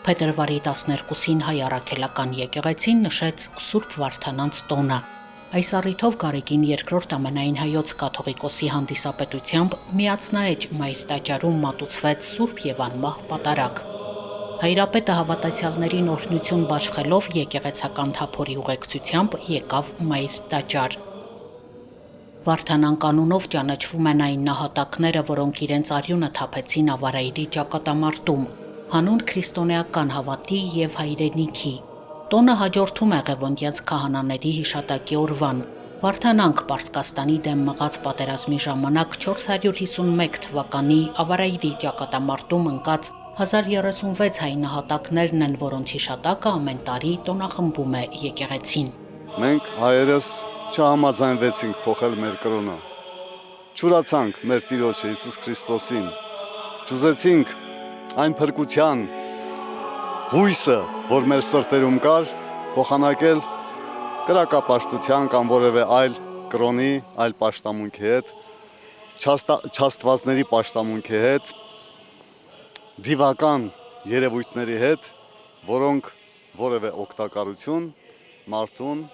Փետրվարի 12-ին հայ առաքելական եկեղեցին նշեց Սուրբ Վարդանանց տոնը։ Այս առիթով Գարեգին II ամենայն հայոց կաթողիկոսի հանդիսապետությամբ միացնաեջ Մայր տաճարում մատուցվեց Սուրբ եւ անմահ պատարագ։ Հայրապետը հավատացյալներին օրհնություն բաշխելով եկեղեցական թափորի ուղեկցությամբ եկավ Մայր տաճար։ Վարդանան կանունով ճանաչվում են այն նահատակները, որոնք իրենց արյունը թափեցին ավարայրի ճակատամարտում, հանուն քրիստոնեական հավատի եւ հայրենիքի։ Տոնը հաջորդում է Ղևոնդյաց քահանաների հիշատակի օրվան։ Վարդանանք Պարսկաստանի դեմ մղած պատերազմի ժամանակ 451 թվականի ավարայրի ճակատամարտում ընկած 1036 հայ նահատակներն են, որոնց հիշատակը ամեն տարի տոնախմբում է եկեղեցին։ Մենք հայերս չհամաձայնվեցինք փոխել մեր կրոնը։ Չուրացանք մեր Տիրոջը Հիսուս Քրիստոսին։ Չուզեցինք այն փրկության հույսը, որ մեր սրտերում կար, փոխանակել կրակապաշտության կամ որևէ այլ կրոնի, այլ պաշտամունքի հետ, չաստվածների պաշտամունքի հետ, դիվական երևույթների հետ, որոնք որևէ օգտակարություն մարդուն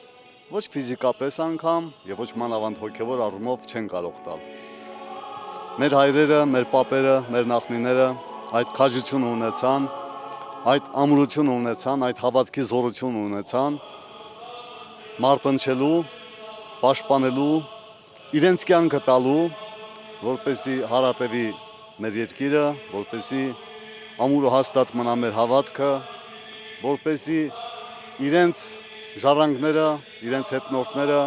ոչ ֆիզիկապես անգամ եւ ոչ մանավանդ հոգեվոր առումով չեն կարող տալ։ Մեր հայրերը, մեր պապերը, մեր նախնիները այդ քաջությունը ունեցան, այդ ամրությունը ունեցան, այդ հավատքի զորությունը ունեցան մարտնչելու, պաշտպանելու, իրենց կյանքը տալու, որպեսզի հարատևի մեր երկիրը, որպեսզի ամուր ու հաստատ մնա մեր հավատքը, որպեսզի իրենց ժառանգները, իրենց հետնորդները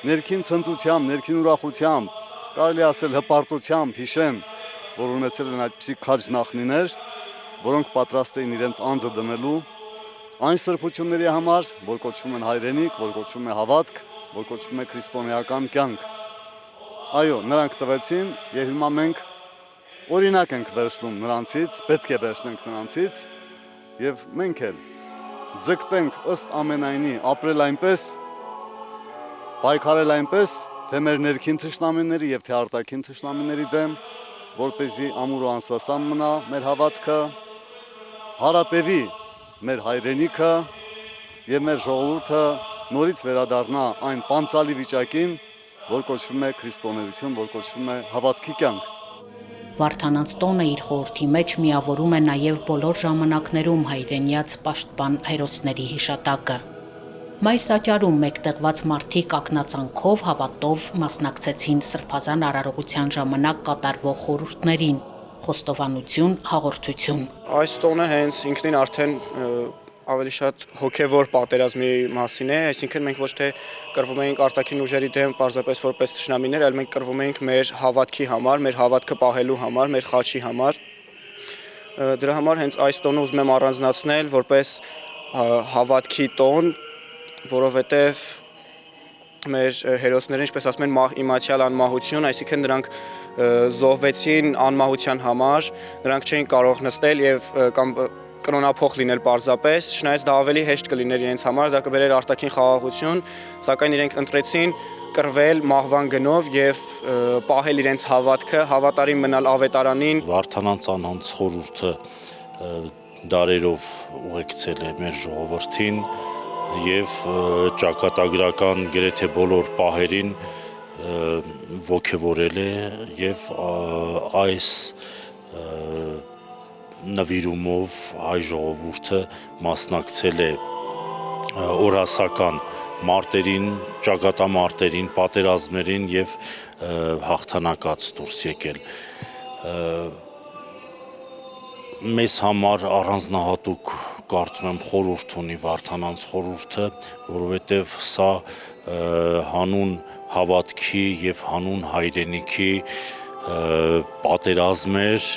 ներքին ցնծությամբ, ներքին ուրախությամբ, կարելի ասել հպարտությամբ հիշեն, որ ունեցել են այդպիսի քաջ նախնիներ, որոնք պատրաստ էին իրենց անձը դնելու այն սրբությունների համար, որ կոչվում են հայրենիք, որ կոչվում է հավատք, որ կոչվում է քրիստոնեական կյանք։ Այո, նրանք տվեցին եւ հիմա մենք օրինակ ենք վերցնում նրանցից, պետք է վերցնենք նրանցից եւ մենք էլ ձգտենք ըստ ամենայնի ապրել այնպես, պայքարել այնպես, թե մեր ներքին թշնամիների եւ թե արտաքին թշնամիների դեմ, որպեսզի ամուր ու անսասան մնա մեր հավատքը, հարատևի մեր հայրենիքը եւ մեր ժողովուրդը նորից վերադառնա այն պանծալի վիճակին, որ կոչվում է քրիստոնեություն, որ կոչվում է հավատքի կյանք։ Վարդանանց տոնը իր խորհրդի մեջ միավորում է նաև բոլոր ժամանակներում հայրենյաց պաշտպան հերոսների հիշատակը։ Մայր տաճարում մեկտեղված մարդիկ ակնածանքով, հավատով մասնակցեցին սրբազան արարողության ժամանակ կատարվող խորհուրդներին, խոստովանություն, հաղորդություն։ Այս տոնը հենց ինքնին արդեն ավելի շատ հոգևոր պատերազմի մասին է, այսինքն մենք ոչ թե կռվում էինք արտաքին ուժերի դեմ պարզապես որպես թշնամիներ, այլ մենք կռվում էինք մեր հավատքի համար, մեր հավատքը պահելու համար, մեր խաչի համար։ Դրա համար հենց այս տոնը ուզում եմ առանձնացնել որպես հավատքի տոն, որովհետև մեր հերոսները, ինչպես ասում են, իմացյալ անմահություն, այսինքն նրանք զոհվեցին անմահության համար, նրանք չէին կարող նստել եւ կամ կրոնափոխ լինել պարզապես, չնայած դա ավելի հեշտ կլիներ իրենց համար, դա կբերեր արտաքին խաղաղություն, սակայն իրենք ընտրեցին կռվել մահվան գնով եւ պահել իրենց հավատքը, հավատարիմ մնալ ավետարանին։ Վարդանանց անհանց խորհուրդը դարերով ուղեկցել է մեր ժողովրդին եւ ճակատագրական գրեթե բոլոր պահերին ոգևորել է եւ այս նվիրումով հայ ժողովուրդը մասնակցել է օրասական մարտերին, ճակատամարտերին, պատերազմներին եւ հաղթանակած դուրս եկել։ Մեզ համար առանձնահատուկ կարծում եմ խորհուրդ ունի Վարդանանց խորհուրդը, որովհետև սա հանուն հավատքի եւ հանուն հայրենիքի պատերազմ էր։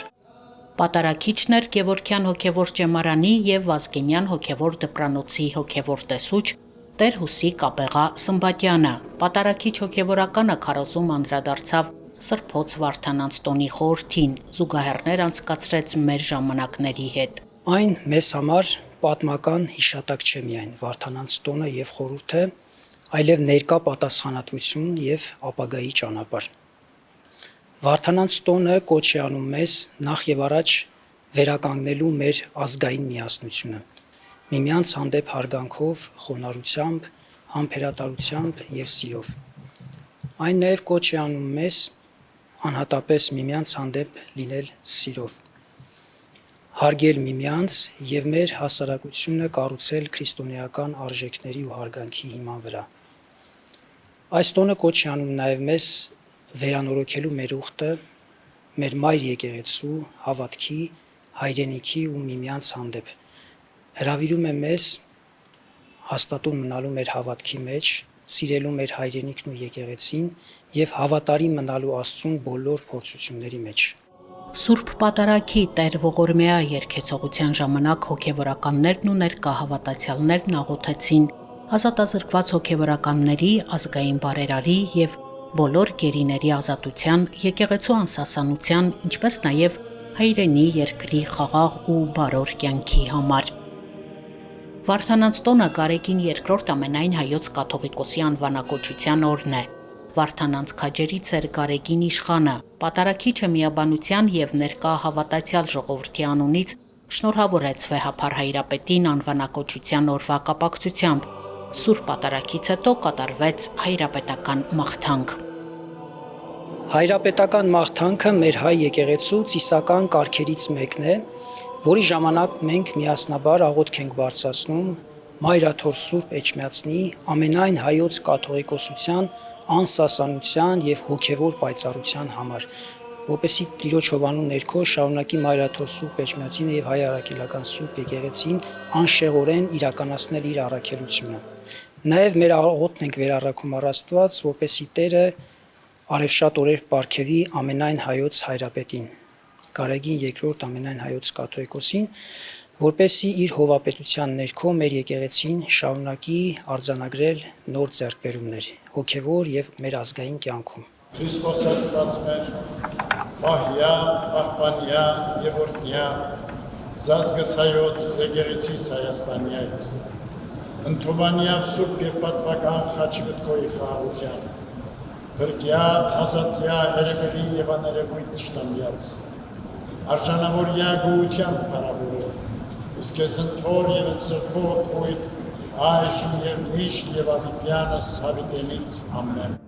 Պատարագիչն էր Գևորգյան հոգևոր ճեմարանի եւ Վազգենյան հոգևոր դպրանոցի հոգևոր տեսուչ Տեր Հուսիկ Աբեղա Սմբատյանը։ Պատարագիչ հոգևորականը քարոզում անդրադարձավ Սրբոց Վարդանանց տոնի խորհրդին, զուգահեռներ անցկացրեց մեր ժամանակների հետ։ Այն մեզ համար պատմական հիշատակ չէ միայն Վարդանանց տոնը եւ խորհուրդը, այլև ներկա պատասխանատվություն եւ ապագայի ճանապարհ։ Վարդանանց տոնը կոչ է անում մեզ նախ եւ առաջ վերականգնելու մեր ազգային միասնությունը, միմյանց հանդեպ հարգանքով, խոնարհությամբ, համբերատարությամբ եւ սիրով։ Այն նաեւ կոչ է անում մեզ անհատապես միմյանց հանդեպ լինել սիրով, հարգել միմյանց եւ մեր հասարակությունը կառուցել քրիստոնեական արժեքների ու հարգանքի հիման վրա։ Այս տոնը կոչ է անում նաեւ մեզ վերանորոգելու մեր ուխտը մեր մայր եկեղեցու հավատքի, հայրենիքի ու միմյանց հանդեպ։ Հրավիրում է մեզ հաստատուն մնալու մեր հավատքի մեջ, սիրելու մեր հայրենիքն ու եկեղեցին եւ հավատարիմ մնալու Աստծուն բոլոր փորձությունների մեջ։ Սուրբ Պատարագի Տեր Ողորմեա երգեցողության ժամանակ հոգևորականներն ու ներկա հավատացյալներն աղոթեցին ազատազրկված հոգևորականների, ազգային բարերարի եւ բոլոր գերիների ազատության, եկեղեցու անսասանության, ինչպես նաեւ հայրենի երկրի խաղաղ ու բարոր կյանքի համար։ Վարդանանց տոնը Գարեգին II ամենայն հայոց կաթողիկոսի անվանակոչության օրն է։ Վարդանանց քաջերից էր Գարեգին իշխանը, Պատարագիչը միաբանության եւ ներկա հավատացյալ ժողովրդի անունից շնորհավորեց վեհափառ հայրապետին անվանակոչության օրվա կապակցությամբ։ Սուրբ Պատարագից հետո կատարվեց հայրապետական մաղթանք։ Հայրապետական մաղթանքը մեր հայ եկեղեցու ծիսական կարգերից մեկն է, որի ժամանակ մենք միասնաբար աղոթք ենք բարձրացնում Մայրաթոր Սուրբ Էջմիածնի ամենայն հայոց կաթողիկոսության անսասանության եւ հոգեվոր պայծառության համար, որպեսզի Տիրոջ հովանու ներքո շարունակի Մայրաթոր Սուրբ Էջմիածինը եւ հայ առաքելական Սուրբ եկեղեցին անշեղորեն իրականացնել իր առաքելությունը։ Նաեւ մեր աղոթքն ենք վերառաքում առ Աստված, որպեսզի Տերը արևշատ օրեր պարգևի ամենայն հայոց հայրապետին, Գարեգին II ամենայն հայոց կաթողիկոսին, որպեսզի իր հովապետության ներքո մեր եկեղեցին շարունակի արձանագրել նոր ձեռքբերումներ, հոգևոր եւ մեր ազգային կյանքում։ Քրիստոս Աստված մեր, պահյա, պահպանյա եւ օրհնյա, զազգս հայոց, եկեղեցիս Հայաստանյայց, ընդհանրյալ սուրբ եւ պատվական խաչմտքոյի խաղաղության, Գրկյա, ազատյա, հերևելի եւ աներևույթ տշնամյաց, արժանավորյա գոյությամբ փառավորել, իսկ ես ընթոր եւ ընսրբող կույտ, այժմ եւ միշտ եւ ավիտյանս հավիտենից ամեն։